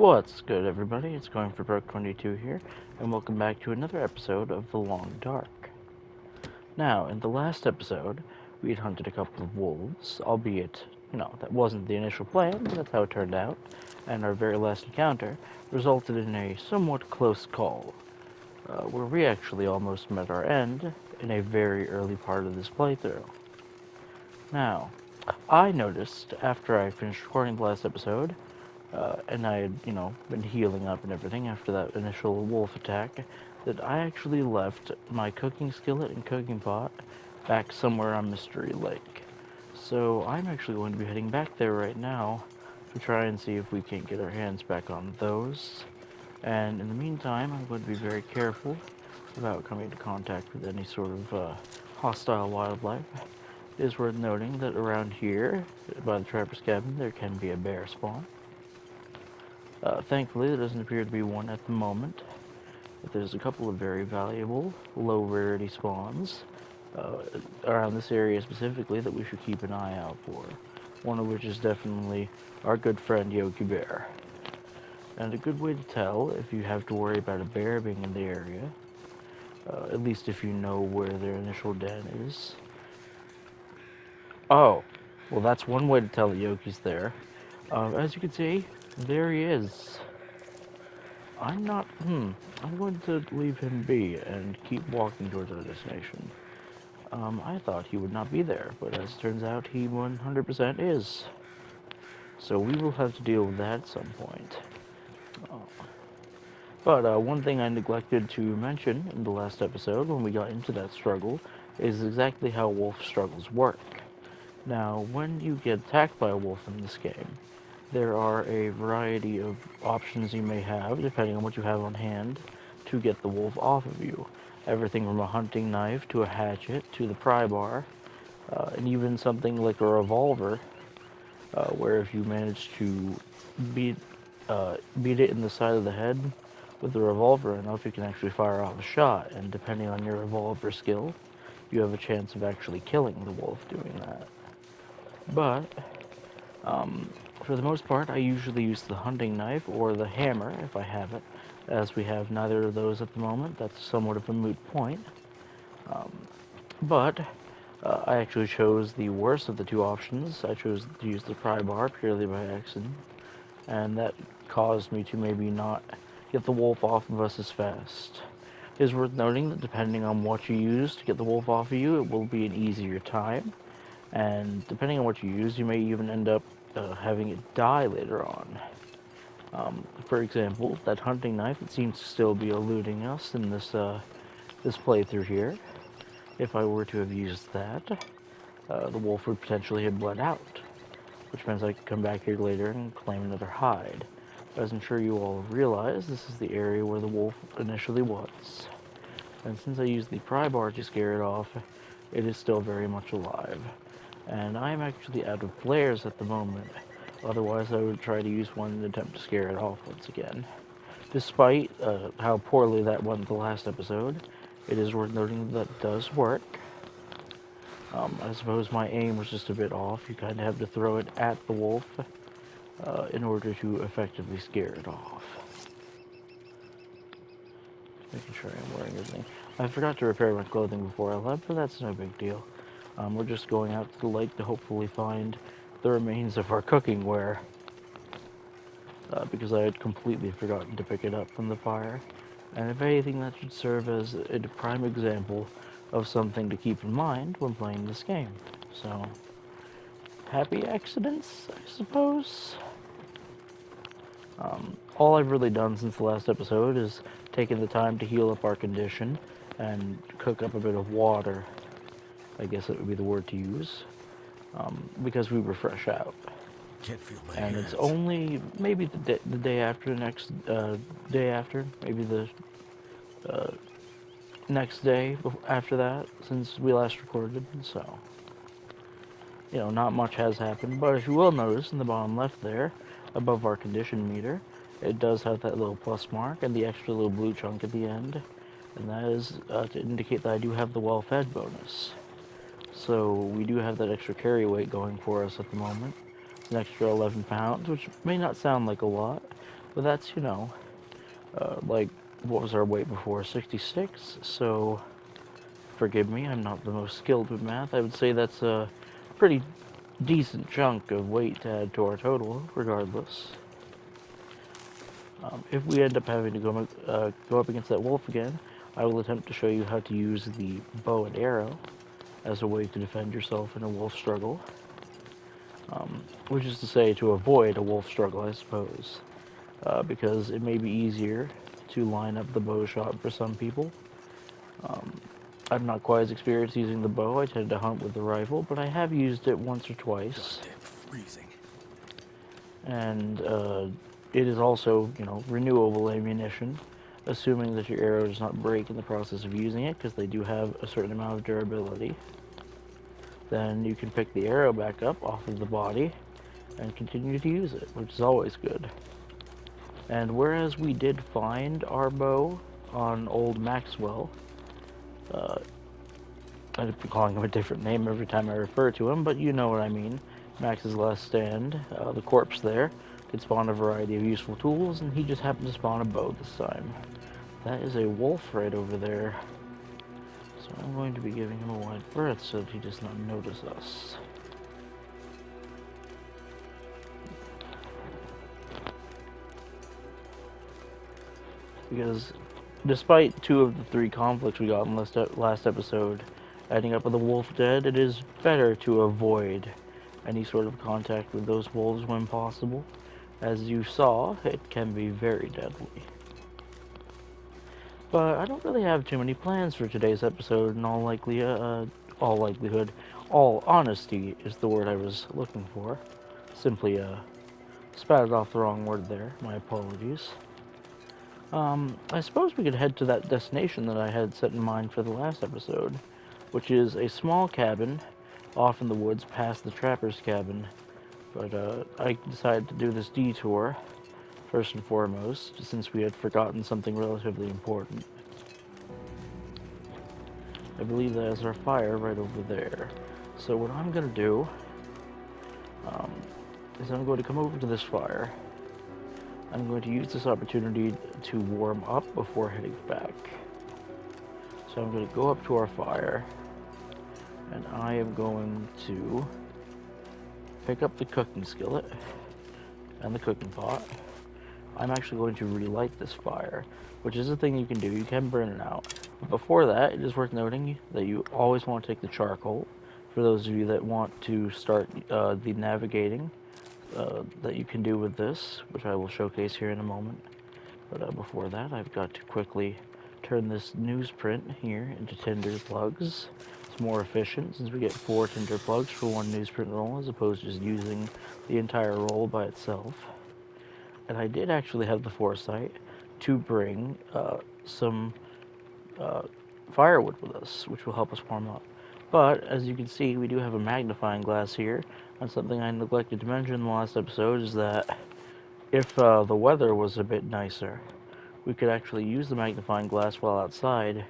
What's good, everybody? It's going for Broke 22 here, and welcome back to another episode of The Long Dark. Now, in the last episode, we had hunted a couple of wolves, albeit, that wasn't the initial plan, but that's how it turned out, and our very last encounter resulted in a somewhat close call, where we actually almost met our end in a very early part of this playthrough. Now, I noticed after I finished recording the last episode and I had, been healing up and everything after that initial wolf attack, that I actually left my cooking skillet and cooking pot back somewhere on Mystery Lake. So I'm actually going to be heading back there right now to try and see if we can't get our hands back on those. And in the meantime, I'm going to be very careful about coming into contact with any sort of hostile wildlife. It is worth noting that around here, by the trapper's cabin, there can be a bear spawn. Thankfully, there doesn't appear to be one at the moment, but there's a couple of very valuable, low rarity spawns around this area specifically that we should keep an eye out for. One of which is definitely our good friend Yogi Bear. And a good way to tell if you have to worry about a bear being in the area, at least if you know where their initial den is. Oh, well, that's one way to tell that Yogi's there. As you can see, there he is. I'm going to leave him be and keep walking towards our destination. I thought he would not be there, but as it turns out, he 100% is. So we will have to deal with that at some point. Oh. But one thing I neglected to mention in the last episode when we got into that struggle is exactly how wolf struggles work. Now, when you get attacked by a wolf in this game, there are a variety of options you may have, depending on what you have on hand, to get the wolf off of you. Everything from a hunting knife to a hatchet to the pry bar, and even something like a revolver, where if you manage to beat beat it in the side of the head with the revolver enough, you can actually fire off a shot. And depending on your revolver skill, you have a chance of actually killing the wolf doing that. But for the most part, I usually use the hunting knife or the hammer if I have it. As we have neither of those at the moment, that's somewhat of a moot point. Um, but I actually chose the worst of the two options. I chose to use the pry bar purely by accident, and that caused me to maybe not get the wolf off of us as fast. It is worth noting that depending on what you use to get the wolf off of you, it will be an easier time. And depending on what you use, you may even end up having it die later on. For example, that hunting knife, it seems to still be eluding us in this playthrough here. If I were to have used that, the wolf would potentially have bled out, which means I could come back here later and claim another hide. But as I'm sure you all realize, this is the area where the wolf initially was. And since I used the pry bar to scare it off, it is still very much alive. And I'm actually out of flares at the moment. Otherwise, I would try to use one in an attempt to scare it off once again. Despite how poorly that went the last episode, it is worth noting that does work. I suppose my aim was just a bit off. You kind of have to throw it at the wolf in order to effectively scare it off. Making sure I'm wearing everything. I forgot to repair my clothing before I left, but that's no big deal. We're just going out to the lake to hopefully find the remains of our cooking ware, because I had completely forgotten to pick it up from the fire. And if anything, that should serve as a prime example of something to keep in mind when playing this game. So, happy accidents, I suppose? All I've really done since the last episode is taken the time to heal up our condition and cook up a bit of water. I guess that would be the word to use, because we were fresh out. Can't feel my And it's hands. only maybe the day after the next day after, maybe the uh, next day after that since we last recorded. So, not much has happened. But as you will notice in the bottom left there, above our condition meter, it does have that little plus mark and the extra little blue chunk at the end. And that is to indicate that I do have the well-fed bonus. So we do have that extra carry weight going for us at the moment. An extra 11 pounds, which may not sound like a lot, But that's, like, what was our weight before? 66, so forgive me, I'm not the most skilled with math. I would say that's a pretty decent chunk of weight to add to our total, regardless. If we end up having to go up against that wolf again, I will attempt to show you how to use the bow and arrow as a way to defend yourself in a wolf struggle. Which is to say, to avoid a wolf struggle, I suppose. Because it may be easier to line up the bow shot for some people. I'm not quite as experienced using the bow. I tend to hunt with the rifle, but I have used it once or twice. Goddamn freezing. And it is also, renewable ammunition, assuming that your arrow does not break in the process of using it, because they do have a certain amount of durability. Then you can pick the arrow back up off of the body and continue to use it, which is always good. And whereas we did find our bow on old Maxwell, I'd be calling him a different name every time I refer to him, but you know what I mean. Max's last stand, the corpse there, could spawn a variety of useful tools, and he just happened to spawn a bow this time. That is a wolf right over there. So I'm going to be giving him a wide berth so that he does not notice us. Because despite 2 of the 3 conflicts we got in last episode ending up with a wolf dead, it is better to avoid any sort of contact with those wolves when possible. As you saw, it can be very deadly. But I don't really have too many plans for today's episode in all likelihood. All honesty is the word I was looking for. Simply spatted off the wrong word there. My apologies. I suppose we could head to that destination that I had set in mind for the last episode, which is a small cabin off in the woods past the trapper's cabin. But I decided to do this detour, first and foremost, since we had forgotten something relatively important. I believe that is our fire right over there. So what I'm going to do is I'm going to come over to this fire. I'm going to use this opportunity to warm up before heading back. So I'm going to go up to our fire, and I am going to pick up the cooking skillet and the cooking pot. I'm actually going to relight this fire, which is a thing you can do. You can burn it out. But before that, it is worth noting that you always want to take the charcoal. For those of you that want to start the navigating that you can do with this, which I will showcase here in a moment. But before that, I've got to quickly turn this newsprint here into tinder plugs. It's more efficient since we get 4 tinder plugs for 1 newsprint roll as opposed to just using the entire roll by itself. And I did actually have the foresight to bring some firewood with us, which will help us warm up. But, as you can see, we do have a magnifying glass here, and something I neglected to mention in the last episode is that if the weather was a bit nicer, we could actually use the magnifying glass while outside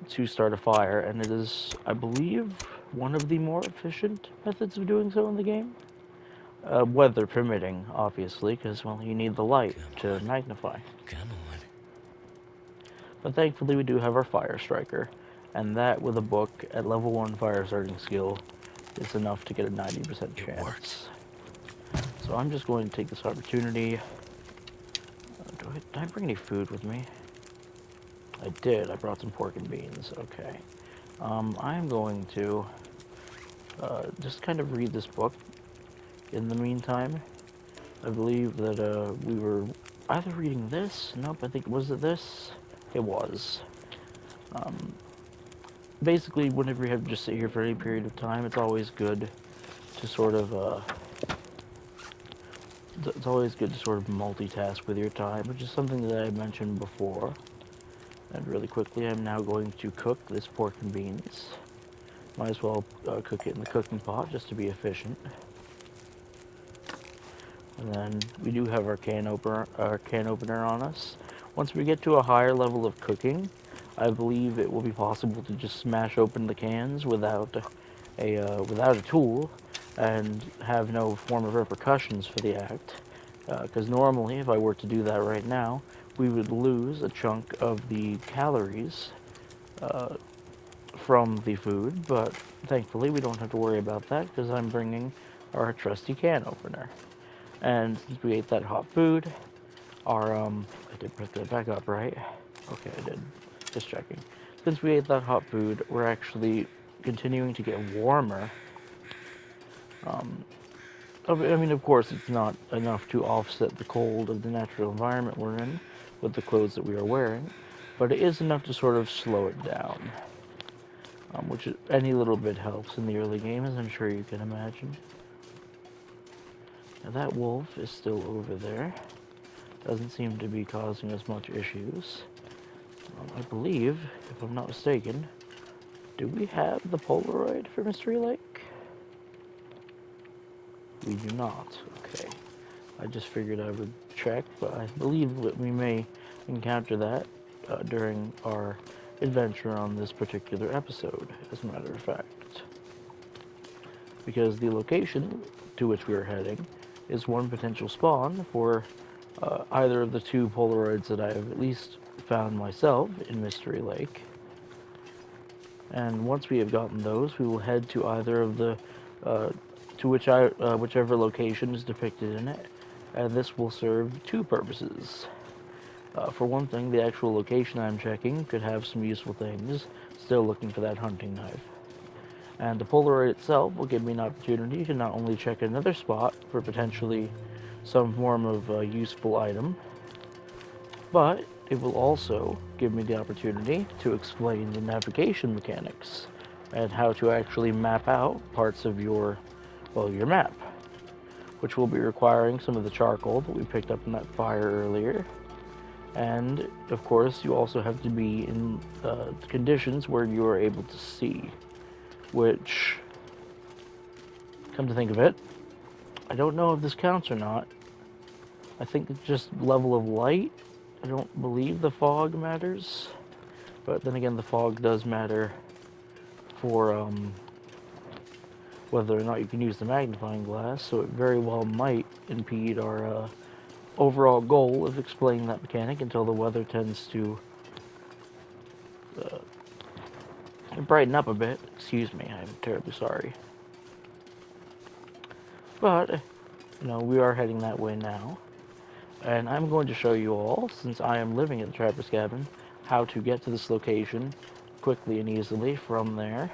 to start a fire, and it is, I believe, one of the more efficient methods of doing so in the game. Weather permitting, obviously, because, well, you need the light to magnify. Come on. But thankfully we do have our fire striker, and that with a book at level 1 fire starting skill is enough to get a 90% chance. It works. So I'm just going to take this opportunity. Did I bring any food with me? I did. I brought some pork and beans. Okay. I'm going to just kind of read this book in the meantime. I believe that we were either reading this. Nope, I think, was it this? It was. Basically, whenever you have to just sit here for any period of time, it's always good to sort of multitask with your time, which is something that I mentioned before. And really quickly, I'm now going to cook this pork and beans. Might as well cook it in the cooking pot just to be efficient. And then we do have our can opener on us. Once we get to a higher level of cooking, I believe it will be possible to just smash open the cans without a tool and have no form of repercussions for the act. Because normally, if I were to do that right now, we would lose a chunk of the calories uh, from the food, but thankfully we don't have to worry about that because I'm bringing our trusty can opener. And since we ate that hot food, I did put that back up, right? Okay, I did. Just checking. Since we ate that hot food, we're actually continuing to get warmer. Um, I mean, of course, it's not enough to offset the cold of the natural environment we're in with the clothes that we are wearing, but it is enough to sort of slow it down, which any little bit helps in the early game, as I'm sure you can imagine. Now that wolf is still over there. Doesn't seem to be causing us much issues. I believe, if I'm not mistaken, do we have the Polaroid for Mystery Lake? We do not. Okay. I just figured I would check, but I believe that we may encounter that during our adventure on this particular episode, as a matter of fact. Because the location to which we are heading is one potential spawn for either of the two Polaroids that I have at least found myself in Mystery Lake. And once we have gotten those, we will head to either of the uh, whichever location is depicted in it, and this will serve two purposes. For one thing, the actual location I'm checking could have some useful things. Still looking for that hunting knife. And the Polaroid itself will give me an opportunity to not only check another spot for potentially some form of useful item, but it will also give me the opportunity to explain the navigation mechanics and how to actually map out parts of your map, which will be requiring some of the charcoal that we picked up in that fire earlier. And of course, you also have to be in conditions where you are able to see, which, come to think of it, I don't know if this counts or not. I think it's just level of light. I don't believe the fog matters. But then again, the fog does matter for whether or not you can use the magnifying glass, so it very well might impede our overall goal of explaining that mechanic until the weather tends to brighten up a bit. Excuse me, I'm terribly sorry. But, we are heading that way now. And I'm going to show you all, since I am living at the Trapper's Cabin, how to get to this location quickly and easily from there.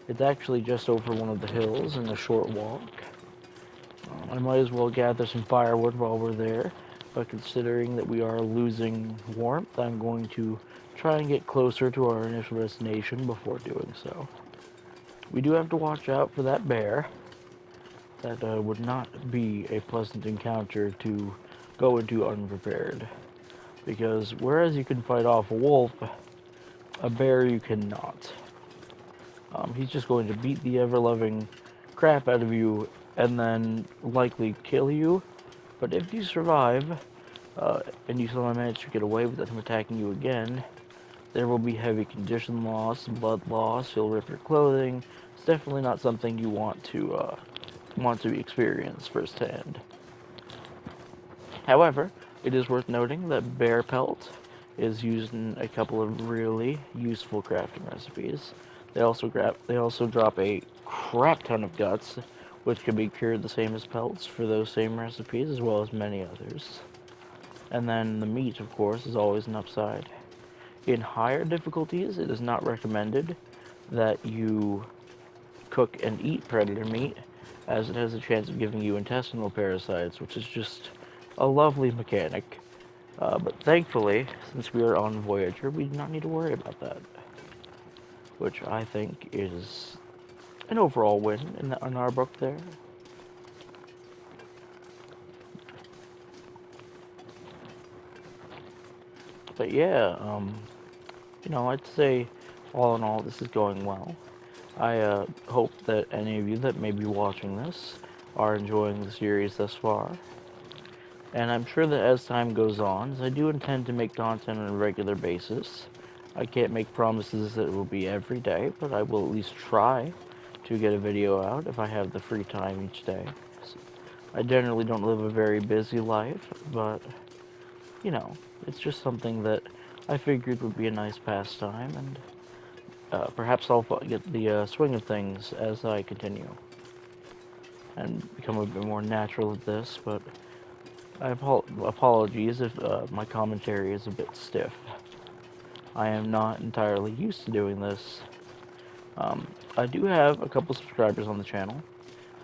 It's actually just over one of the hills in a short walk. I might as well gather some firewood while we're there, but considering that we are losing warmth, I'm going to try and get closer to our initial destination before doing so. We do have to watch out for that bear. That would not be a pleasant encounter to go into unprepared. Because whereas you can fight off a wolf, a bear you cannot. He's just going to beat the ever-loving crap out of you and then likely kill you. But if you survive, and you somehow manage to get away without him attacking you again, there will be heavy condition loss, blood loss, he'll rip your clothing. It's definitely not something you want to experience firsthand. However, it is worth noting that bear pelt is used in a couple of really useful crafting recipes. They also drop a crap ton of guts, which can be cured the same as pelts for those same recipes, as well as many others. And then the meat, of course, is always an upside. In higher difficulties, it is not recommended that you cook and eat predator meat, as it has a chance of giving you intestinal parasites, which is just a lovely mechanic. But thankfully, since we are on Voyager, we do not need to worry about that, which I think is an overall win in our book there. But yeah, I'd say all in all, this is going well. I hope that any of you that may be watching this are enjoying the series thus far. And I'm sure that as time goes on, as I do intend to make content on a regular basis, I can't make promises that it will be every day, but I will at least try to get a video out if I have the free time each day. I generally don't live a very busy life, but, you know, it's just something that I figured would be a nice pastime, and perhaps I'll get the swing of things as I continue and become a bit more natural at this, but apologies if my commentary is a bit stiff. I am not entirely used to doing this. I do have a couple subscribers on the channel,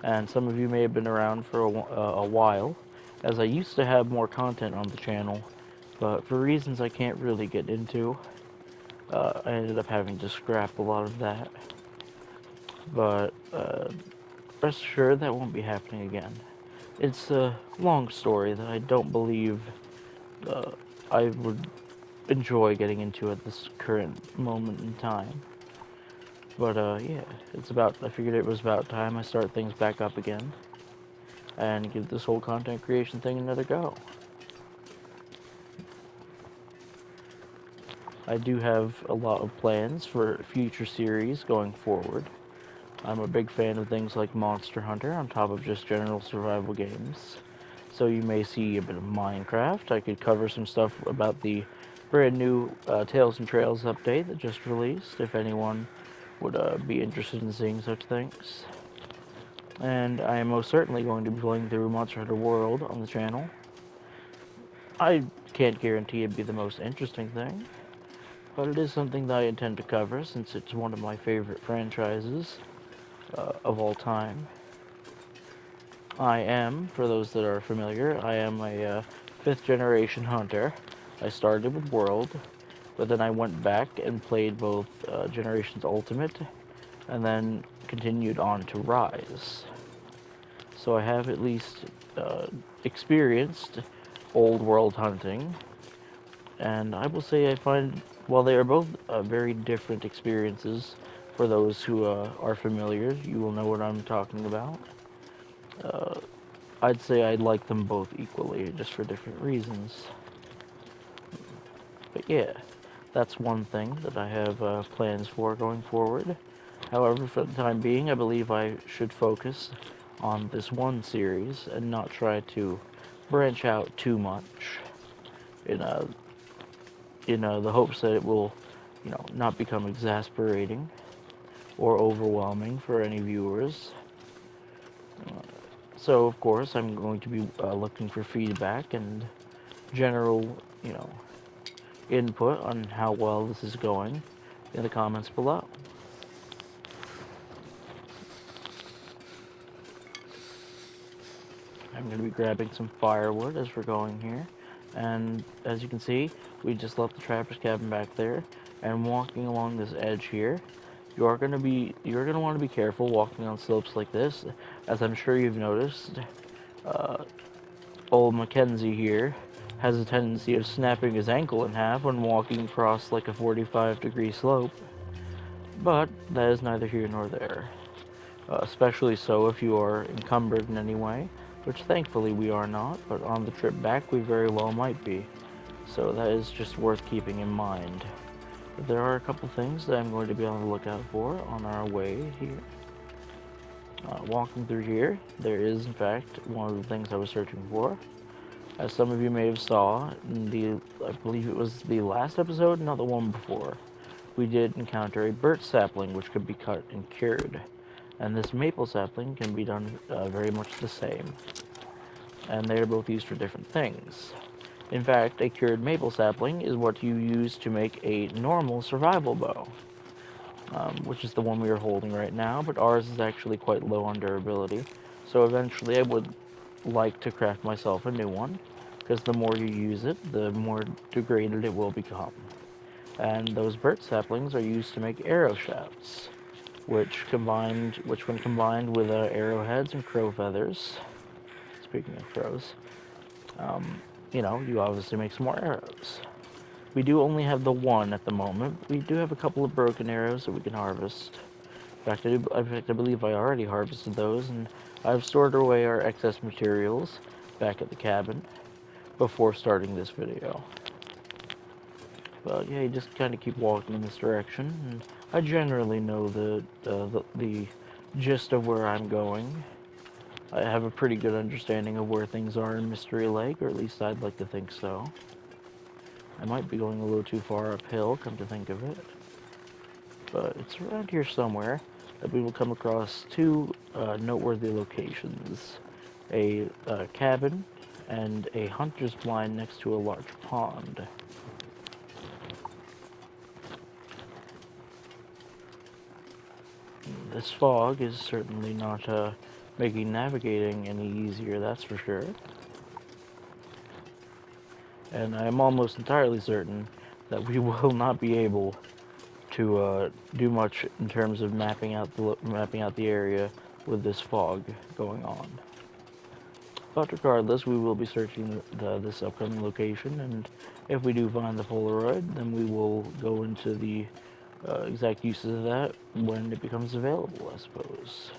and some of you may have been around for a while, as I used to have more content on the channel, but for reasons I can't really get into, I ended up having to scrap a lot of that. But rest assured that won't be happening again. It's a long story that I don't believe uh, I would enjoy getting into at this current moment in time. But yeah, I figured it was about time I start things back up again and give this whole content creation thing another go. I do have a lot of plans for future series going forward. I'm a big fan of things like Monster Hunter on top of just general survival games. So you may see a bit of Minecraft. I could cover some stuff about the brand new Tales and Trails update that just released, if anyone would be interested in seeing such things. And I am most certainly going to be playing through Monster Hunter World on the channel. I can't guarantee it'd be the most interesting thing, but it is something that I intend to cover since it's one of my favorite franchises of all time. I am, for those that are familiar, I am a 5th generation hunter. I started with World, but then I went back and played both Generations Ultimate and then continued on to Rise. So I have at least uh, experienced old world hunting, and I will say I find, while they are both very different experiences, for those who are familiar, you will know what I'm talking about. Uh, I'd say I like them both equally, just for different reasons. But yeah, that's one thing that I have plans for going forward. However, for the time being, I believe I should focus on this one series and not try to branch out too much in the hopes that it will, not become exasperating or overwhelming for any viewers. So, of course, I'm going to be looking for feedback and general, input on how well this is going in the comments below. I'm going to be grabbing some firewood as we're going here. And as you can see, we just left the trapper's cabin back there and walking along this edge here. You're going to want to be careful walking on slopes like this, as I'm sure you've noticed. Uh, Old Mackenzie here has a tendency of snapping his ankle in half when walking across like a 45-degree slope. But that is neither here nor there. Especially so if you are encumbered in any way, which thankfully we are not, but on the trip back we very well might be. So that is just worth keeping in mind. But there are a couple things that I'm going to be on the lookout for on our way here. Walking through here, there is in fact one of the things I was searching for. As some of you may have saw in I believe it was the last episode, not the one before, we did encounter a birch sapling which could be cut and cured. And this maple sapling can be done very much the same. And they are both used for different things. In fact, a cured maple sapling is what you use to make a normal survival bow, which is the one we are holding right now, but ours is actually quite low on durability. So eventually I would like to craft myself a new one, because the more you use it, the more degraded it will become. And those birch saplings are used to make arrow shafts, which when combined with arrowheads and crow feathers, speaking of crows, um, you obviously make some more arrows. We do only have the one at the moment. We do have a couple of broken arrows that we can harvest. In fact, I believe I already harvested those, and I've stored away our excess materials back at the cabin before starting this video. But yeah, you just kind of keep walking in this direction, and I generally know the gist of where I'm going. I have a pretty good understanding of where things are in Mystery Lake, or at least I'd like to think so. I might be going a little too far uphill, come to think of it. But it's around here somewhere that we will come across two noteworthy locations. A cabin and a hunter's blind next to a large pond. This fog is certainly not making navigating any easier, that's for sure. And I am almost entirely certain that we will not be able to do much in terms of mapping out the area with this fog going on. But regardless, we will be searching this upcoming location, and if we do find the Polaroid, then we will go into the exact uses of that when it becomes available, I suppose.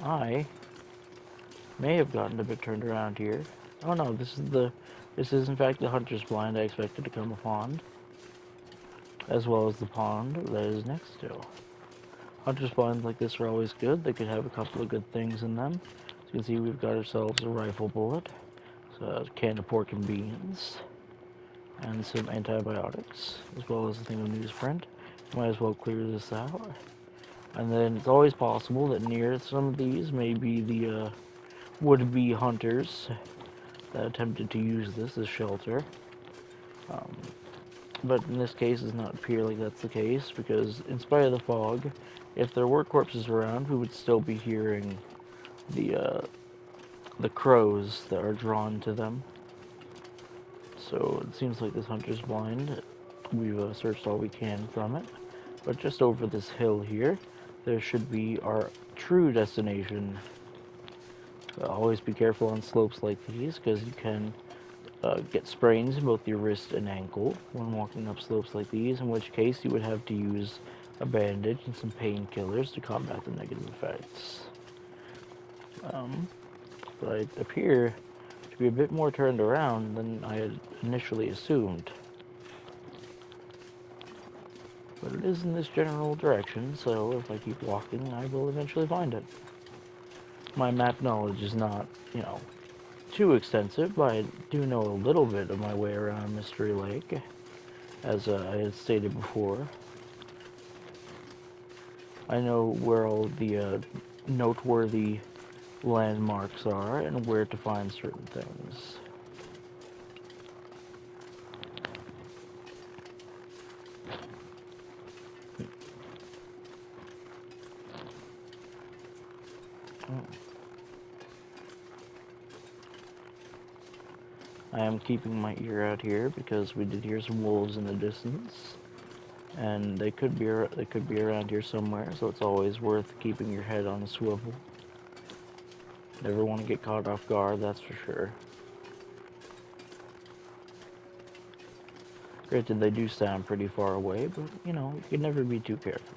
I may have gotten a bit turned around here. Oh no, this is in fact the hunter's blind I expected to come upon, as well as the pond that is next to. Hunter's blinds like this are always good. They could have a couple of good things in them. As you can see, we've got ourselves a rifle bullet, so a can of pork and beans, and some antibiotics, as well as a thing of newsprint. Might as well clear this out. And then it's always possible that near some of these may be the would-be hunters that attempted to use this as shelter. Um, but in this case, it does not appear like that's the case, because in spite of the fog, if there were corpses around, we would still be hearing the crows that are drawn to them. So it seems like this hunter's blind. We've searched all we can from it. But just over this hill here, there should be our true destination. Always be careful on slopes like these, because you can get sprains in both your wrist and ankle when walking up slopes like these, in which case you would have to use a bandage and some painkillers to combat the negative effects. But I appear to be a bit more turned around than I had initially assumed. But it is in this general direction, so if I keep walking, I will eventually find it. My map knowledge is not, too extensive, but I do know a little bit of my way around Mystery Lake, as I had stated before. I know where all the noteworthy landmarks are and where to find certain things. I am keeping my ear out here because we did hear some wolves in the distance, and they could be around here somewhere. So it's always worth keeping your head on a swivel. Never want to get caught off guard, that's for sure. Granted, they do sound pretty far away, but you can never be too careful.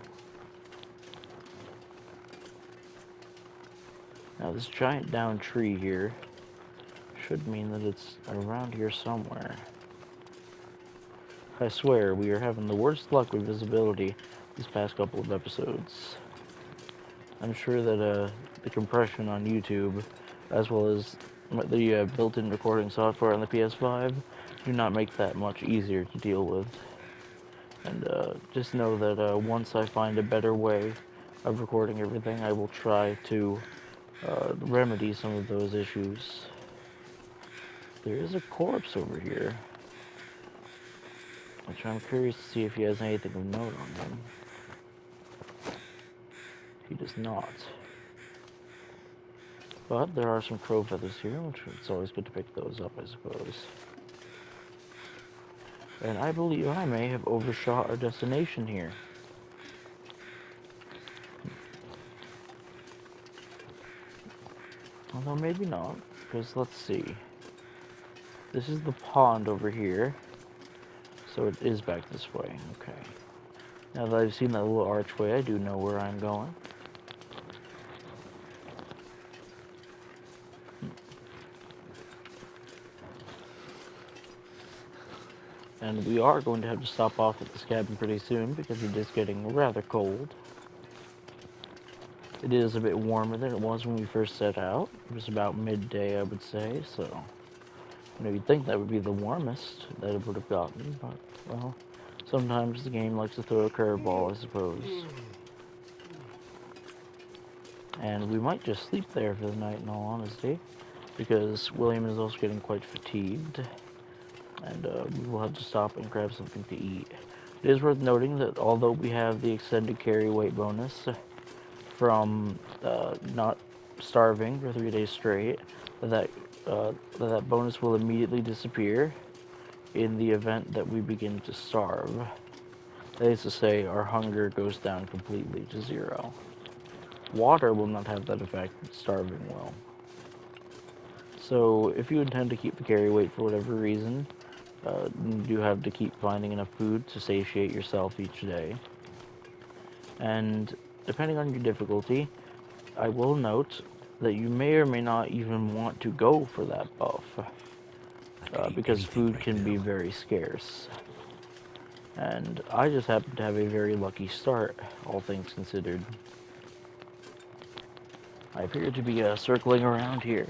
Now this giant down tree here should mean that it's around here somewhere. I swear, we are having the worst luck with visibility these past couple of episodes. I'm sure that the compression on YouTube, as well as the built-in recording software on the PS5, do not make that much easier to deal with. And just know that once I find a better way of recording everything, I will try to remedy some of those issues. There is a corpse over here, which I'm curious to see if he has anything of note on him. He does not. But there are some crow feathers here, which it's always good to pick those up, I suppose. And I believe I may have overshot our destination here. Although maybe not, because let's see. This is the pond over here, so it is back this way. Okay. Now that I've seen that little archway, I do know where I'm going. And we are going to have to stop off at this cabin pretty soon because it is getting rather cold. It is a bit warmer than it was when we first set out. It was about midday, I would say, so you'd think that would be the warmest that it would have gotten, but, well, sometimes the game likes to throw a curveball, I suppose. And we might just sleep there for the night, in all honesty, because William is also getting quite fatigued, and we will have to stop and grab something to eat. It is worth noting that although we have the extended carry weight bonus from not starving for 3 days straight, that bonus will immediately disappear in the event that we begin to starve. That is to say, our hunger goes down completely to 0. Water will not have that effect, but starving will. So if you intend to keep the carry weight for whatever reason, you do have to keep finding enough food to satiate yourself each day. And depending on your difficulty, I will note that you may or may not even want to go for that buff, because food can be very scarce. And I just happen to have a very lucky start, all things considered. I appear to be circling around here,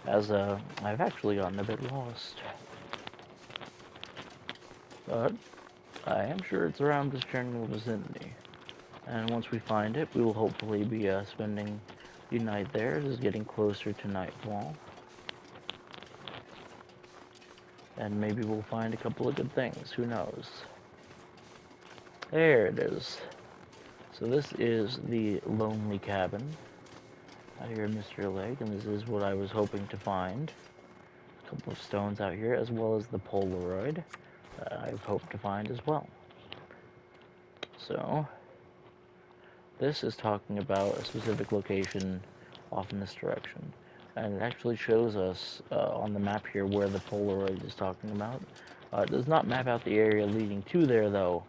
as I've actually gotten a bit lost. But I am sure it's around this general vicinity. And once we find it, we will hopefully be spending the night there. It is getting closer to nightfall. And maybe we'll find a couple of good things, who knows. There it is. So this is the Lonely Cabin out here in Mr. Lake, and this is what I was hoping to find. A couple of stones out here, as well as the Polaroid that I've hoped to find as well. So, this is talking about a specific location off in this direction. And it actually shows us on the map here where the Polaroid is talking about. It does not map out the area leading to there, though,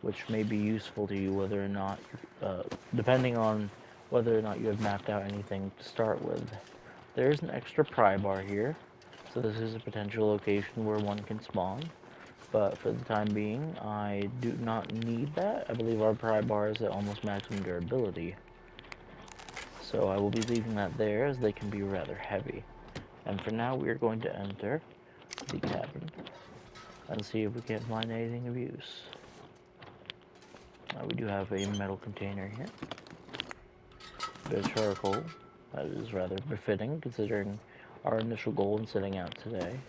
which may be useful to you whether or not, depending on whether or not you have mapped out anything to start with. There is an extra pry bar here, so this is a potential location where one can spawn. But for the time being, I do not need that. I believe our pry bar is at almost maximum durability. So I will be leaving that there, as they can be rather heavy. And for now, we are going to enter the cabin and see if we can't find anything of use. We do have a metal container here. A bit of charcoal. That is rather befitting, considering our initial goal in setting out today.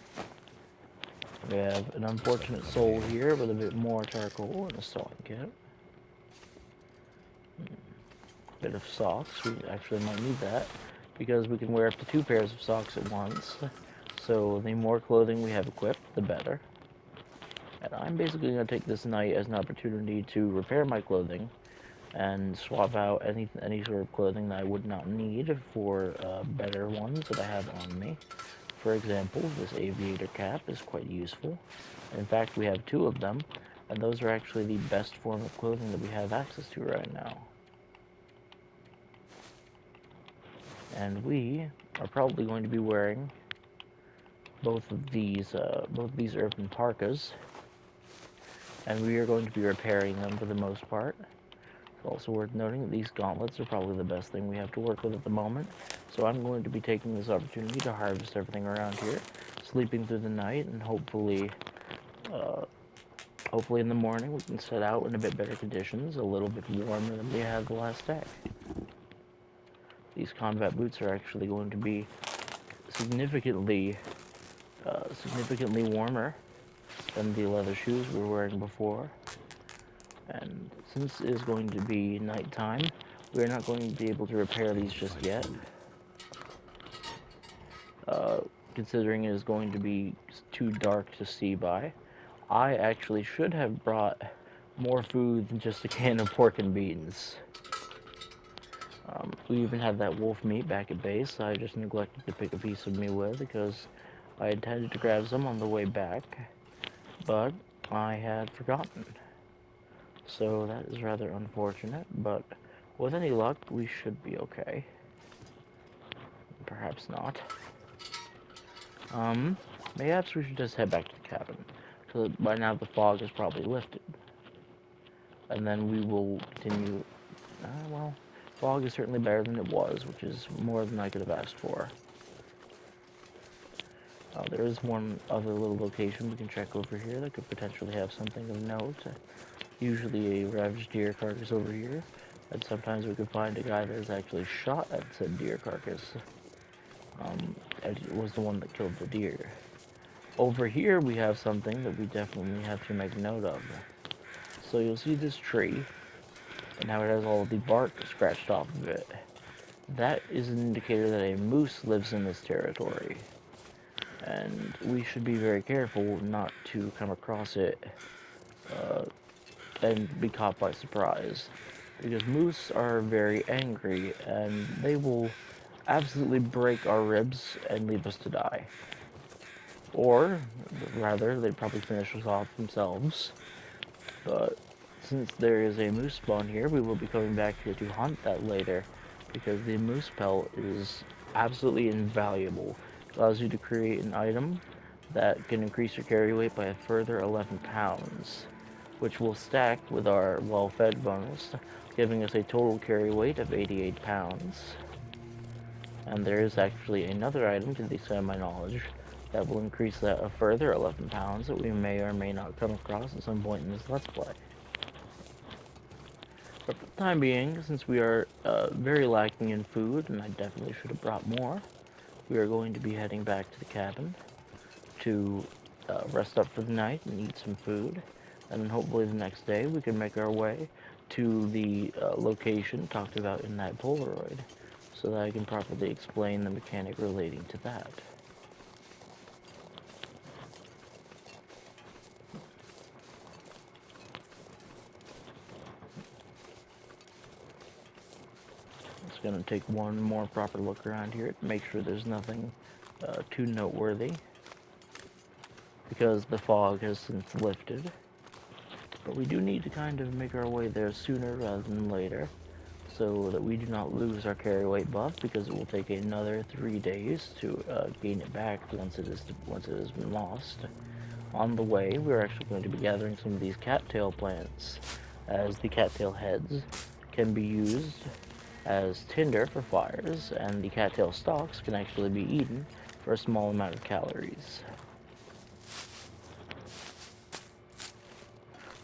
We have an unfortunate soul here with a bit more charcoal and a sewing kit. Bit of socks. We actually might need that because we can wear up to 2 pairs of socks at once. So the more clothing we have equipped, the better. And I'm basically going to take this night as an opportunity to repair my clothing and swap out any sort of clothing that I would not need for better ones that I have on me. For example, this aviator cap is quite useful. In fact, we have 2 of them, and those are actually the best form of clothing that we have access to right now. And we are probably going to be wearing both of these earthen parkas, and we are going to be repairing them for the most part. It's also worth noting that these gauntlets are probably the best thing we have to work with at the moment, so I'm going to be taking this opportunity to harvest everything around here, sleeping through the night, and hopefully in the morning we can set out in a bit better conditions, a little bit warmer than we had the last day. These combat boots are actually going to be significantly warmer than the leather shoes we were wearing before. And since it is going to be nighttime, we're not going to be able to repair these just yet. Considering it is going to be too dark to see by. I actually should have brought more food than just a can of pork and beans. We even had that wolf meat back at base. I just neglected to pick a piece of me with because I intended to grab some on the way back, but I had forgotten. So that is rather unfortunate, but with any luck, we should be okay. Perhaps not. Perhaps we should just head back to the cabin, so that by now the fog is probably lifted. And then we will continue, well, Fog is certainly better than it was, which is more than I could have asked for. There is one other little location we can check over here that could potentially have something of note. Usually a ravaged deer carcass over here, and sometimes we could find a guy that has actually shot at said deer carcass. And it was the one that killed the deer. Over here we have something that we definitely have to make note of. So you'll see this tree, and how it has all of the bark scratched off of it. That is an indicator that a moose lives in this territory. And we should be very careful not to come across it and be caught by surprise. Because moose are very angry, and they will absolutely break our ribs and leave us to die. Or, rather, they'd probably finish us off themselves. But since there is a moose spawn here, we will be coming back here to hunt that later, because the moose pelt is absolutely invaluable. It allows you to create an item that can increase your carry weight by a further 11 pounds, which will stack with our well-fed bonus, giving us a total carry weight of 88 pounds. And there is actually another item, to the extent of my knowledge, that will increase that a further 11 pounds that we may or may not come across at some point in this Let's Play. But for the time being, since we are very lacking in food, and I definitely should have brought more, we are going to be heading back to the cabin to rest up for the night and eat some food. And then hopefully the next day we can make our way to the location talked about in that Polaroid, so that I can properly explain the mechanic relating to that. Just gonna take one more proper look around here to make sure there's nothing too noteworthy, because the fog has since lifted. But we do need to kind of make our way there sooner rather than later, so that we do not lose our carry weight buff, because it will take another 3 days to gain it back once it has been lost. On the way, we're actually going to be gathering some of these cattail plants, as the cattail heads can be used as tinder for fires, and the cattail stalks can actually be eaten for a small amount of calories.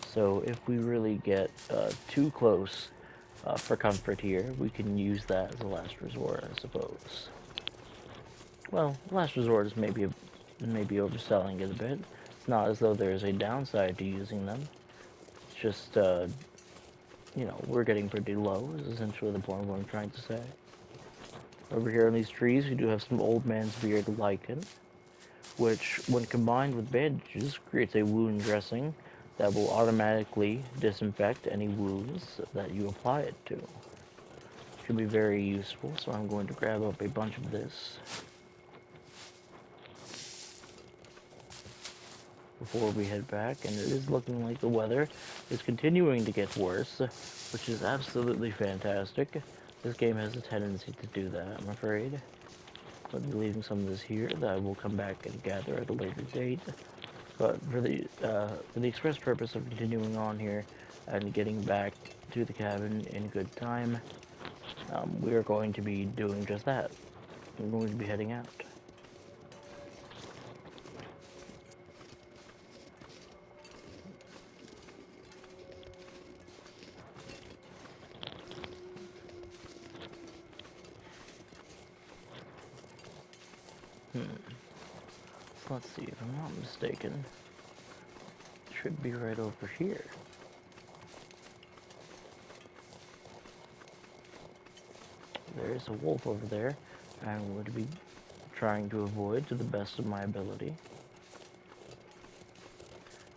So if we really get too close for comfort here, we can use that as a last resort, I suppose. Well, last resort is maybe overselling it a bit. It's not as though there's a downside to using them. It's just, you know, we're getting pretty low, is essentially the point of what I'm trying to say. Over here on these trees, we do have some old man's beard lichen, which, when combined with bandages, creates a wound dressing that will automatically disinfect any wounds that you apply it to. It can be very useful, so I'm going to grab up a bunch of this before we head back. And it is looking like the weather is continuing to get worse, which is absolutely fantastic. This game has a tendency to do that, I'm afraid. I'll be leaving some of this here that I will come back and gather at a later date. But for the express purpose of continuing on here and getting back to the cabin in good time, we are going to be doing just that. We're going to be heading out. Let's see, if I'm not mistaken, it should be right over here. There is a wolf over there, and I'm going to be trying to avoid to the best of my ability.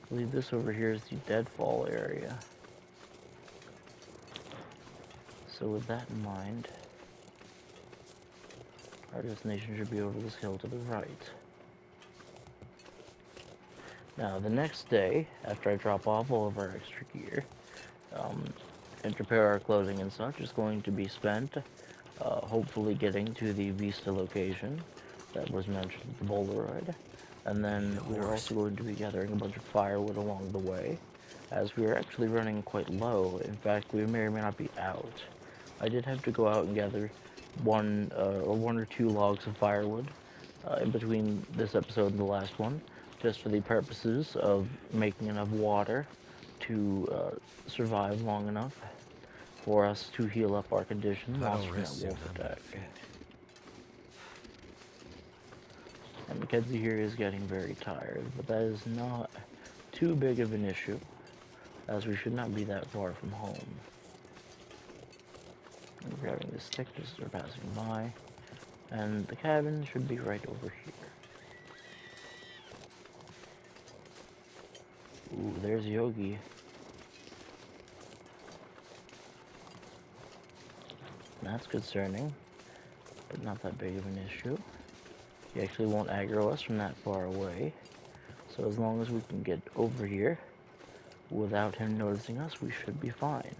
I believe this over here is the deadfall area. So with that in mind, our destination should be over this hill to the right. Now, the next day, after I drop off all of our extra gear, and prepare our clothing and such, is going to be spent hopefully getting to the Vista location that was mentioned at the Polaroid. And then we're also going to be gathering a bunch of firewood along the way, as we are actually running quite low. In fact, we may or may not be out. I did have to go out and gather one or two logs of firewood in between this episode and the last one, just for the purposes of making enough water to survive long enough for us to heal up our condition If I lost don't from that rest soon, wolf I'm gonna attack. faint. And Mackenzie here is getting very tired, but that is not too big of an issue, as we should not be that far from home. I'm grabbing this stick just as we're passing by, and the cabin should be right over here. Ooh, there's Yogi. That's concerning, but not that big of an issue. He actually won't aggro us from that far away, so as long as we can get over here without him noticing us, we should be fine.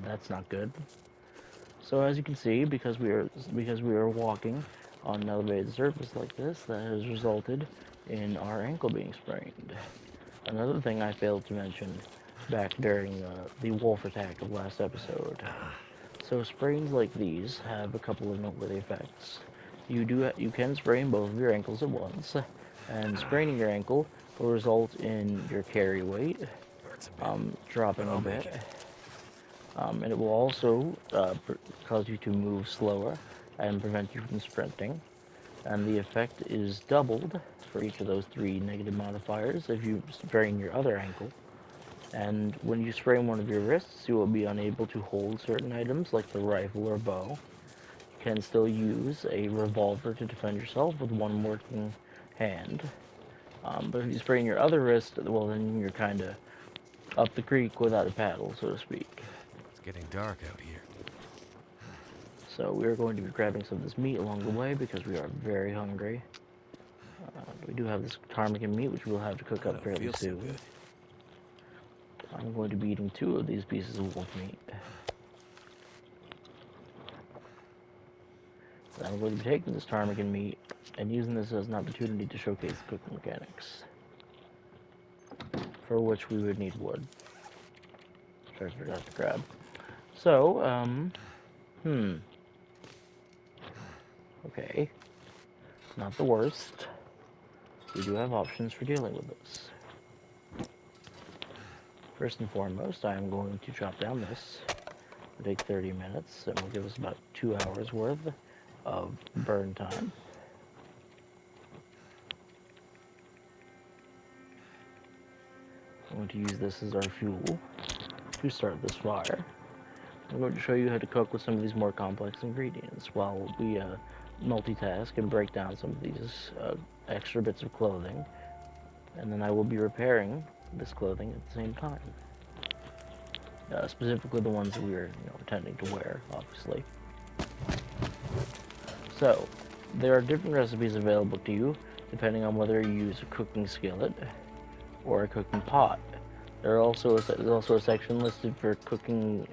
That's not good. So as you can see, because we are walking on an elevated surface like this, that has resulted in our ankle being sprained. Another thing I failed to mention back during the wolf attack of last episode. So sprains like these have a couple of noteworthy effects. You can sprain both of your ankles at once, and spraining your ankle will result in your carry weight Hurts a bit, dropping but a I'll make bit. it. And it will also cause you to move slower and prevent you from sprinting. And the effect is doubled for each of those three negative modifiers if you sprain your other ankle. And when you sprain one of your wrists, you will be unable to hold certain items like the rifle or bow. You can still use a revolver to defend yourself with one working hand. But if you sprain your other wrist, well, then you're kind of up the creek without a paddle, so to speak. It's getting dark out here. So we are going to be grabbing some of this meat along the way because we are very hungry. We do have this ptarmigan meat, which we'll have to cook I up don't fairly feel so soon. good. I'm going to be eating 2 of these pieces of wolf meat. I'm going to be taking this ptarmigan meat and using this as an opportunity to showcase the cooking mechanics, for which we would need wood. Sorry, I forgot to grab. So, okay, not the worst. We do have options for dealing with this. First and foremost, I am going to chop down this. It'll take 30 minutes, and will give us about 2 hours worth of burn time. I'm going to use this as our fuel to start this fire. I'm going to show you how to cook with some of these more complex ingredients while we multitask and break down some of these extra bits of clothing. And then I will be repairing this clothing at the same time. Specifically the ones that we are intending to wear, obviously. So, there are different recipes available to you depending on whether you use a cooking skillet or a cooking pot. There's also a section listed for cooking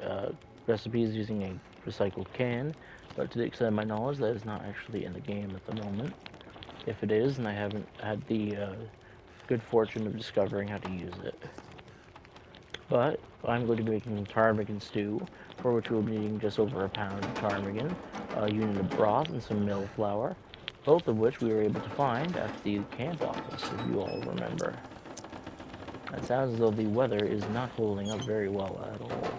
recipes using a recycled can, but to the extent of my knowledge, that is not actually in the game at the moment. If it is, and I haven't had the good fortune of discovering how to use it. But I'm going to be making ptarmigan stew, for which we'll be needing just over a pound of ptarmigan, a unit of broth, and some mill flour, both of which we were able to find at the camp office, if you all remember. It sounds as though the weather is not holding up very well at all.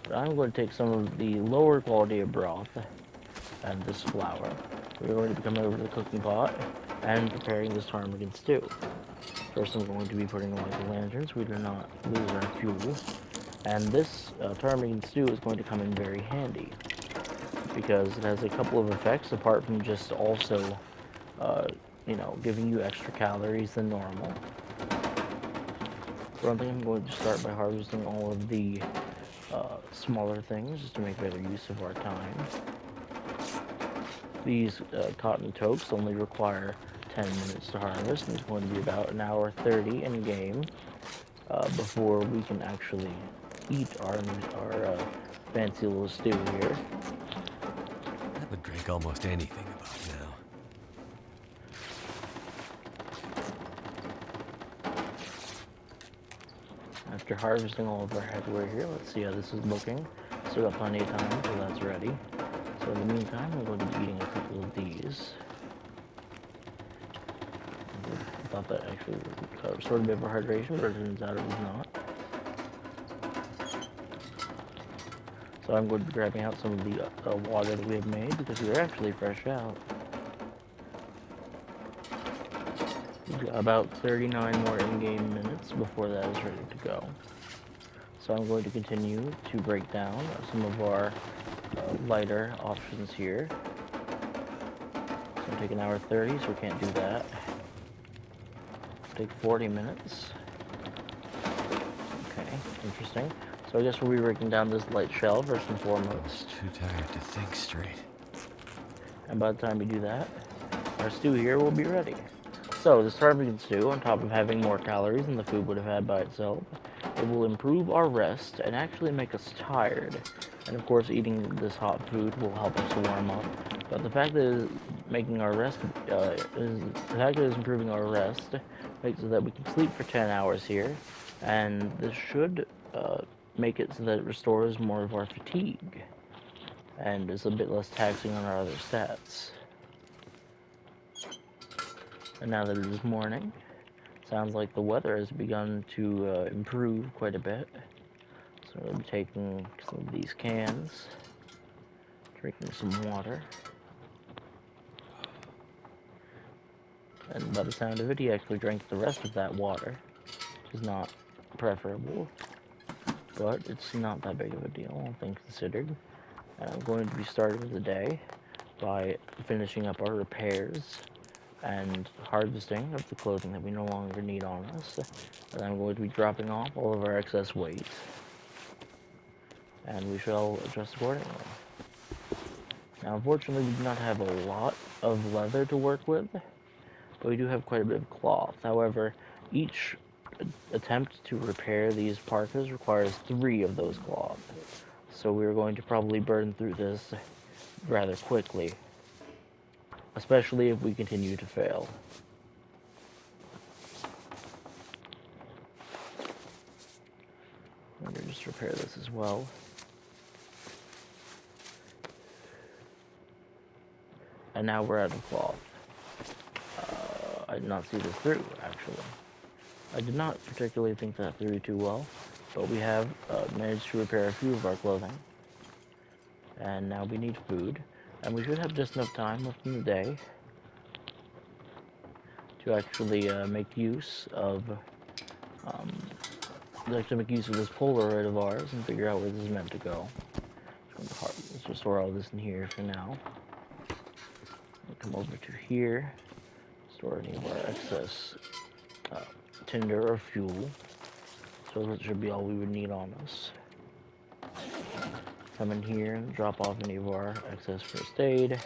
But I'm going to take some of the lower quality of broth and this flour. We're going to be coming over to the cooking pot and preparing this ptarmigan stew. First, I'm going to be putting away the lanterns so we do not lose our fuel. And this ptarmigan stew is going to come in very handy because it has a couple of effects apart from just also, giving you extra calories than normal. For one thing, I'm going to start by harvesting all of the smaller things just to make better use of our time. These cotton toques only require 10 minutes to harvest, and it's going to be about an hour 30 in game before we can actually eat our fancy little stew here. I would drink almost anything about now. after harvesting all of our hardware here, let's see how this is looking. Still got plenty of time until that's ready. So in the meantime, I'm going to be eating a couple of these. I thought that actually was sort of a bit of a hydration, but it turns out it was not. So I'm going to be grabbing out some of the water that we have made because we are actually fresh out. We've got about 39 more in-game minutes before that is ready to go. So I'm going to continue to break down some of our lighter options here. It's going to take an hour 30, so we can't do that. It'll take 40 minutes. Okay, interesting. So I guess we'll be breaking down this light shell first and foremost. Too tired to think straight. And by the time we do that, our stew here will be ready. So the starving stew, on top of having more calories than the food would have had by itself, it will improve our rest and actually make us tired. And of course, eating this hot food will help us to warm up. But the fact that it's making our rest, improving our rest, makes it that we can sleep for 10 hours here, and this should make it so that it restores more of our fatigue, and is a bit less taxing on our other stats. And now that it is morning, sounds like the weather has begun to improve quite a bit. So we'll be taking some of these cans, drinking some water. And by the sound of it, he actually drank the rest of that water, which is not preferable, but it's not that big of a deal, all things considered. And I'm going to be starting the day by finishing up our repairs and harvesting of the clothing that we no longer need on us. And I'm going to be dropping off all of our excess weight, and we shall adjust accordingly. Now, unfortunately, we do not have a lot of leather to work with, but we do have quite a bit of cloth. However, each attempt to repair these parkas requires 3 of those cloth, so we're going to probably burn through this rather quickly, especially if we continue to fail. I'm going to just repair this as well. And now we're out of cloth. I did not see this through, actually. I did not particularly think that through too well, but we have managed to repair a few of our clothing. And now we need food, and we should have just enough time left in the day to actually make use of this Polaroid of ours and figure out where this is meant to go. Let's just store all this in here for now. We'll come over to here, store any of our excess tinder or fuel. So that should be all we would need on us. Come in here and drop off any of our excess first aid.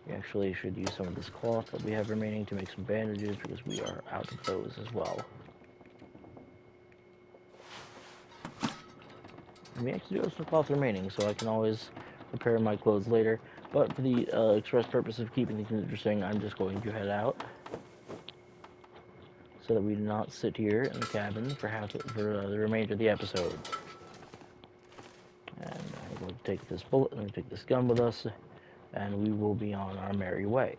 We actually should use some of this cloth that we have remaining to make some bandages because we are out of those as well. And we actually do have some cloth remaining, so I can always repair my clothes later. But for the express purpose of keeping things interesting, I'm just going to head out, so that we do not sit here in the cabin for the remainder of the episode. And I'm going to take this bullet, I'm going to take this gun with us, and we will be on our merry way.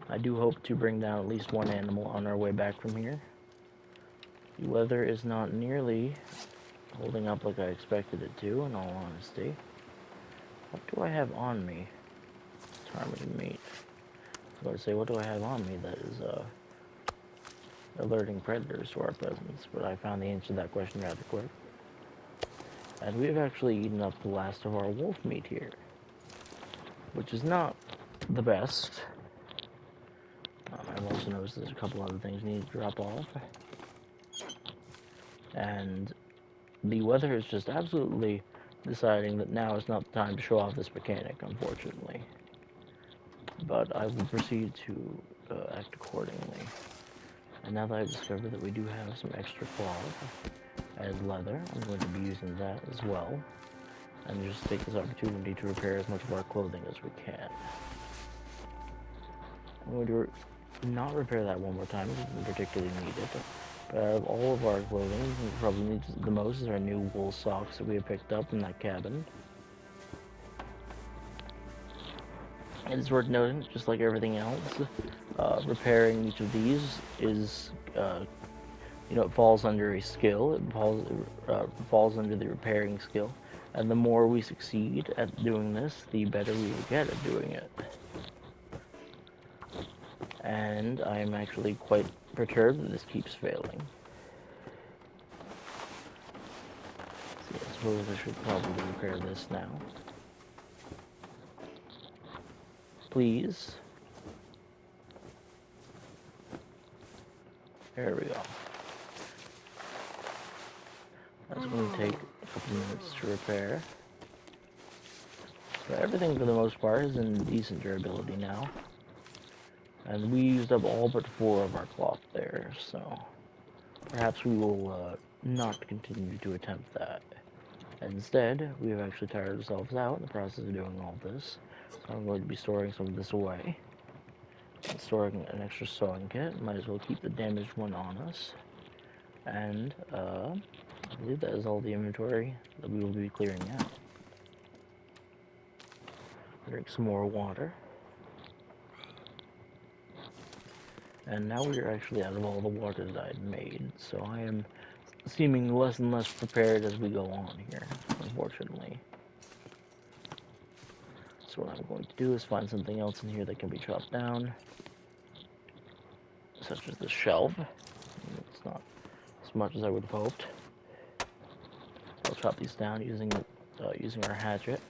I do hope to bring down at least one animal on our way back from here. The weather is not nearly holding up like I expected it to, in all honesty. What do I have on me? Targeted meat. I was going to say, what do I have on me that is alerting predators to our presence? But I found the answer to that question rather quick. And we've actually eaten up the last of our wolf meat here, which is not the best. I've also noticed there's a couple other things need to drop off. And the weather is just absolutely deciding that now is not the time to show off this mechanic, unfortunately. But I will proceed to act accordingly. And now that I've discovered that we do have some extra cloth as leather, I'm going to be using that as well. And just take this opportunity to repair as much of our clothing as we can. I'm going to not repair that one more time, it doesn't particularly need it, All of our clothing. We probably need the most is our new wool socks that we have picked up in that cabin. It is worth noting, just like everything else, repairing each of these is, it falls under a skill. It falls under the repairing skill. And the more we succeed at doing this, the better we will get at doing it. And I am actually quite perturbed that this keeps failing. See, I suppose I should probably repair this now. Please. There we go. That's going to take a couple minutes to repair. So everything for the most part is in decent durability now. And we used up all but 4 of our cloth there, so perhaps we will not continue to attempt that. Instead, we have actually tired ourselves out in the process of doing all this. So I'm going to be storing some of this away. And storing an extra sewing kit. Might as well keep the damaged one on us. And I believe that is all the inventory that we will be clearing out. Drink some more water. And now we are actually out of all the water that I had made, so I am seeming less and less prepared as we go on here, unfortunately. So what I'm going to do is find something else in here that can be chopped down, such as the shelf. It's not as much as I would have hoped. I'll chop these down using our hatchet.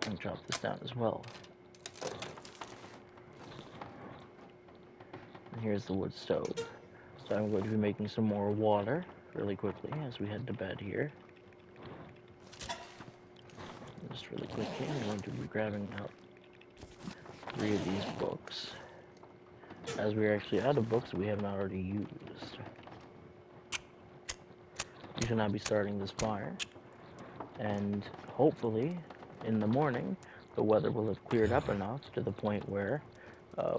And chop this down as well. And here's the wood stove. So I'm going to be making some more water really quickly as we head to bed here. Just really quickly, I'm going to be grabbing out 3 of these books, as we're actually out of books that we have not already used. We should now be starting this fire, and hopefully in the morning the weather will have cleared up enough to the point where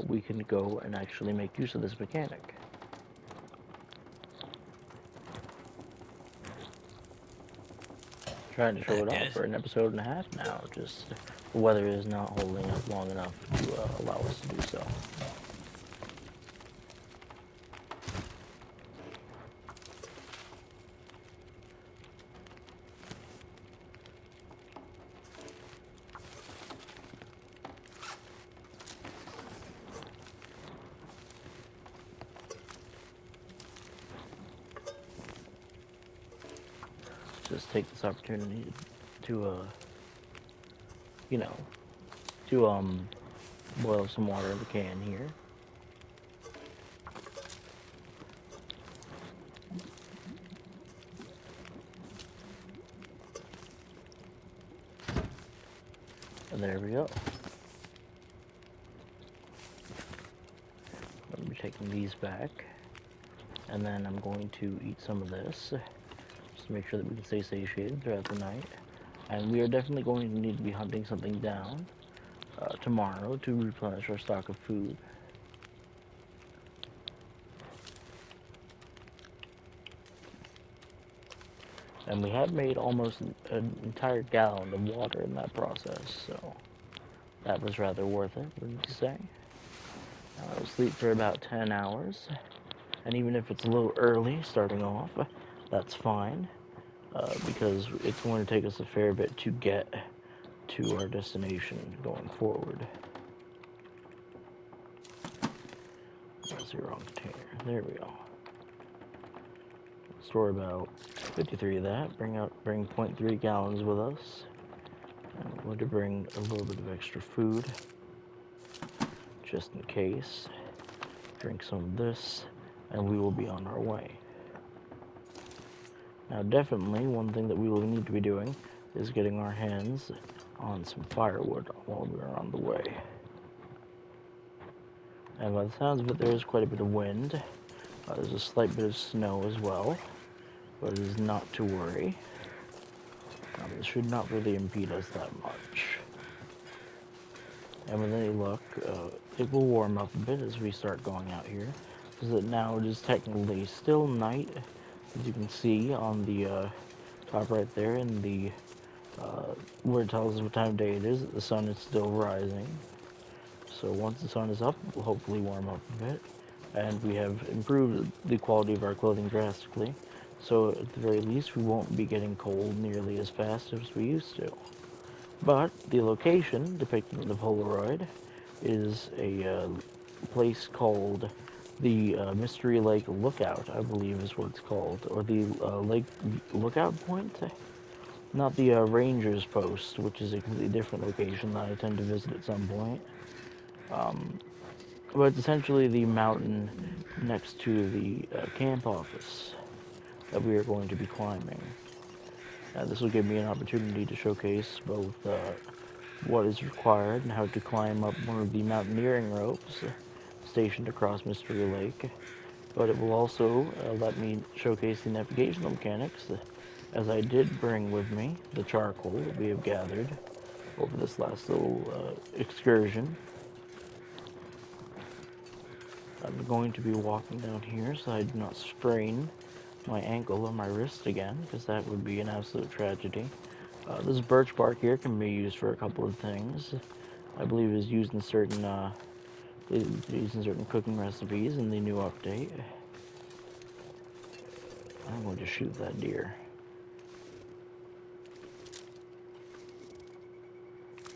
we can go and actually make use of this mechanic. Trying to show it off for an episode and a half now, just the weather is not holding up long enough to allow us to do so. Just take this opportunity to, boil some water in the can here. And there we go. I'm going to be taking these back, and then I'm going to eat some of this, just to make sure that we can stay satiated throughout the night. And we are definitely going to need to be hunting something down tomorrow to replenish our stock of food. And we have made almost an entire gallon of water in that process, so that was rather worth it, wouldn't you say? I will sleep for about 10 hours, and even if it's a little early starting off, that's fine, because it's going to take us a fair bit to get to our destination going forward. That's the wrong container. There we go. Store about 53 of that. Bring 0.3 gallons with us. And I'm going to bring a little bit of extra food, just in case. Drink some of this, and we will be on our way. Now, definitely, one thing that we will need to be doing is getting our hands on some firewood while we are on the way. And by the sounds of it, there is quite a bit of wind. There's a slight bit of snow as well, but it is not to worry. This should not really impede us that much. And with any luck, it will warm up a bit as we start going out here. Because now it is technically still night, as you can see on the top right there, in the where it tells us what time of day it is. The sun is still rising. So once the sun is up, it will hopefully warm up a bit. And we have improved the quality of our clothing drastically. So at the very least, we won't be getting cold nearly as fast as we used to. But the location depicted in the Polaroid is a place called the Mystery Lake Lookout, I believe is what it's called, or the Lake Lookout Point? Not the Rangers Post, which is a completely different location that I tend to visit at some point. But it's essentially the mountain next to the camp office that we are going to be climbing. This will give me an opportunity to showcase both what is required and how to climb up one of the mountaineering ropes stationed across Mystery Lake. But it will also let me showcase the navigational mechanics, as I did bring with me the charcoal that we have gathered over this last little excursion. I'm going to be walking down here so I do not strain my ankle or my wrist again, because that would be an absolute tragedy. This birch bark here can be used for a couple of things. I believe it is used in certain cooking recipes in the new update. I'm going to shoot that deer.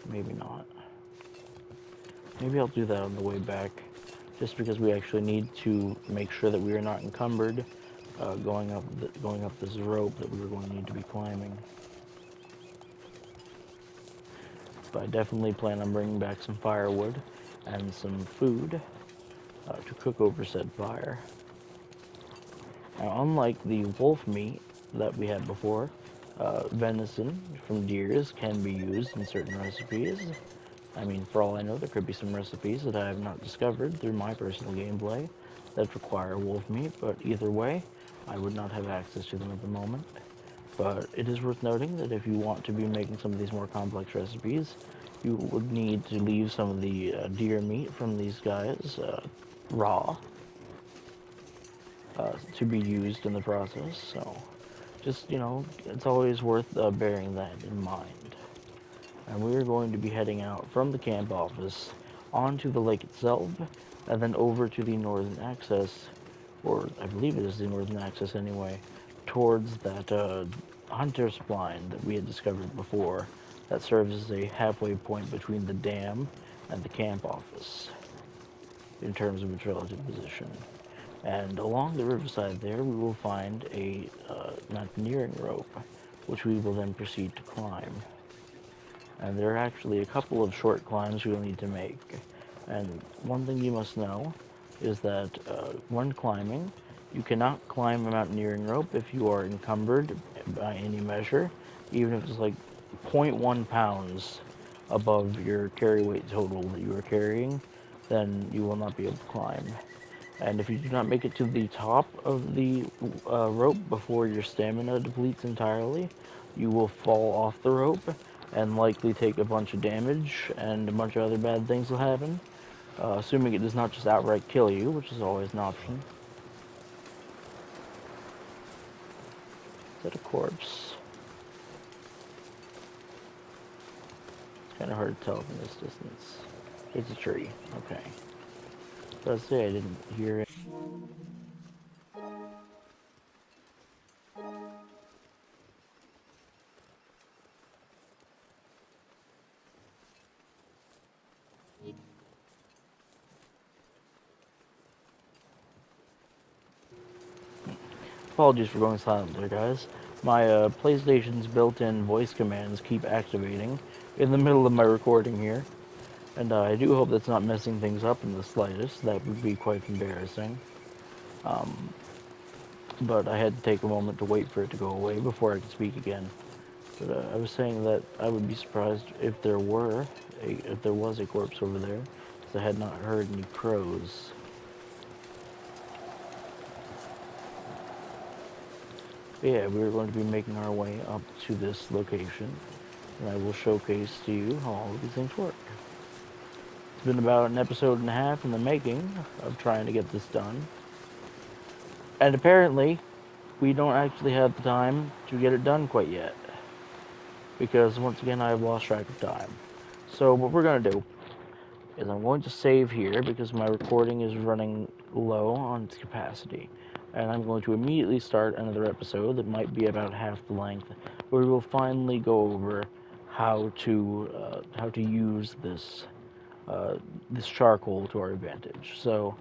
Maybe not. Maybe I'll do that on the way back, just because we actually need to make sure that we are not encumbered going up this rope that we were going to need to be climbing. But I definitely plan on bringing back some firewood and some food to cook over said fire. Now, unlike the wolf meat that we had before, venison from deers can be used in certain recipes. I mean, for all I know, there could be some recipes that I have not discovered through my personal gameplay that require wolf meat, but either way, I would not have access to them at the moment. But it is worth noting that if you want to be making some of these more complex recipes, you would need to leave some of the deer meat from these guys raw to be used in the process. So just, it's always worth bearing that in mind. And we're going to be heading out from the camp office onto the lake itself, and then over to the northern access, or I believe it is the northern access anyway, towards that hunter's blind that we had discovered before, that serves as a halfway point between the dam and the camp office in terms of its relative position. And along the riverside there, we will find a mountaineering rope, which we will then proceed to climb. And there are actually a couple of short climbs we'll need to make. And one thing you must know is that when climbing, you cannot climb a mountaineering rope if you are encumbered by any measure, even if it's like 0.1 pounds above your carry weight total that you are carrying, then you will not be able to climb. And if you do not make it to the top of the rope before your stamina depletes entirely, you will fall off the rope and likely take a bunch of damage, and a bunch of other bad things will happen. Assuming it does not just outright kill you, which is always an option. Is that a corpse? It's kind of hard to tell from this distance. It's a tree. Okay. Let's say I didn't hear it. Apologies for going silent there, guys. My PlayStation's built-in voice commands keep activating in the middle of my recording here. And I do hope that's not messing things up in the slightest. That would be quite embarrassing. But I had to take a moment to wait for it to go away before I could speak again. But I was saying that I would be surprised if there was a corpse over there, because I had not heard any crows. But yeah, we're going to be making our way up to this location, and I will showcase to you how all of these things work. It's been about an episode and a half in the making of trying to get this done. And apparently, we don't actually have the time to get it done quite yet. Because once again, I have lost track of time. So what we're going to do is I'm going to save here because my recording is running low on its capacity. And I'm going to immediately start another episode that might be about half the length, where we will finally go over how to use this charcoal to our advantage. So,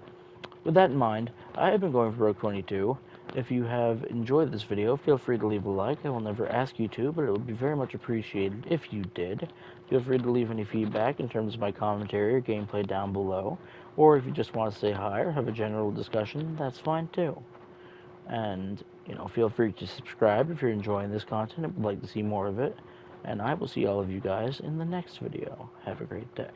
with that in mind, I have been going for Broke 22. If you have enjoyed this video, feel free to leave a like. I will never ask you to, but it would be very much appreciated if you did. Feel free to leave any feedback in terms of my commentary or gameplay down below. Or if you just want to say hi or have a general discussion, that's fine too. And, feel free to subscribe if you're enjoying this content and would like to see more of it. And I will see all of you guys in the next video. Have a great day.